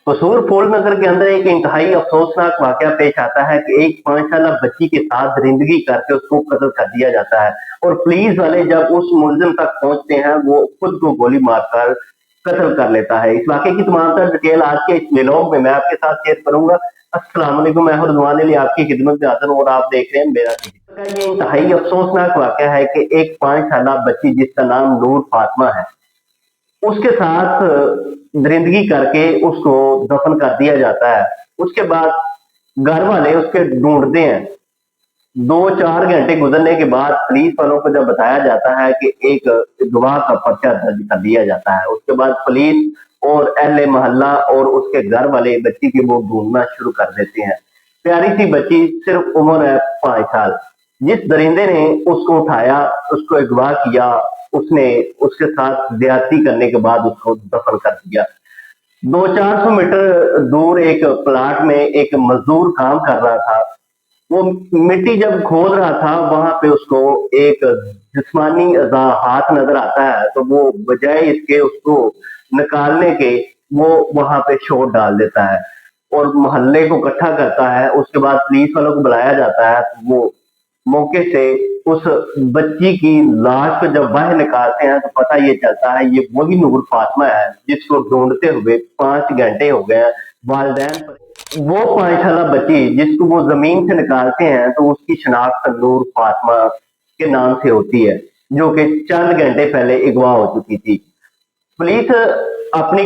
कसूर फूल नगर के अंदर एक इंतहाई अफसोसनाक वाकया पेश आता है कि एक 5 साल बच्ची के साथ दरिंदगी करके उसको कत्ल कर दिया जाता है और पुलिस वाले जब उस मुलजिम तक पहुंचते हैं वो खुद को गोली मारकर कत्ल कर लेता है। इस वाकये की तमाम तर डिटेल आज के इस व्लॉग में मैं आपके साथ शेयर करूंगा। अस्सलाम वालेकुम, मैं हूं रिजवान अली आपकी खिदमत में हाजिर हूं और आप देख रहे हैं मेरा टीवी। का ये इंतहाई अफसोसनाक वाकया है कि एक 5 साल बच्ची जिसका नाम नूर फातिमा है, उसके साथ दरिंदगी करके उसको दफन कर दिया जाता है। उसके बाद घर वाले उसके ढूंढते हैं। 2-4 घंटे गुजरने के बाद पुलिस वालों को जब बताया जाता है कि एक गवाह का पर्चा दर्ज कर दिया जाता है, उसके बाद पुलिस और अहले मोहल्ला और उसके घर वाले बच्ची की वो ढूंढना शुरू कर देते हैं। प्यारी सी बच्ची, सिर्फ उम्र है 5 साल। जिस दरिंदे ने उसको उठाया, उसको अगवा किया, उसने उसके साथ ज्यादती करने के बाद उसको दफन कर दिया। 200-400 मीटर दूर एक प्लाट में एक मजदूर काम कर रहा था। वो मिट्टी जब खोद रहा था वहां पे उसको एक जिस्मानी अज़ा हाथ नजर आता है, तो वो बजाय इसके उसको निकालने के वो वहां पे शोर डाल देता है और मोहल्ले को इकट्ठा करता है। उसके बाद पुलिस वालों को बुलाया जाता है, तो वो मौके से उस बच्ची की लाश को जब बाहर निकालते हैं तो पता ये चलता है ये वही नूर फातिमा है जिसको ढूंढते हुए 5 घंटे हो गए हैं। वालदैन वो 5 साल बच्ची जिसको वो जमीन से निकालते हैं तो उसकी शनाख्त नूर फातिमा के नाम से होती है, जो कि चंद घंटे पहले अगवा हो चुकी थी। पुलिस अपनी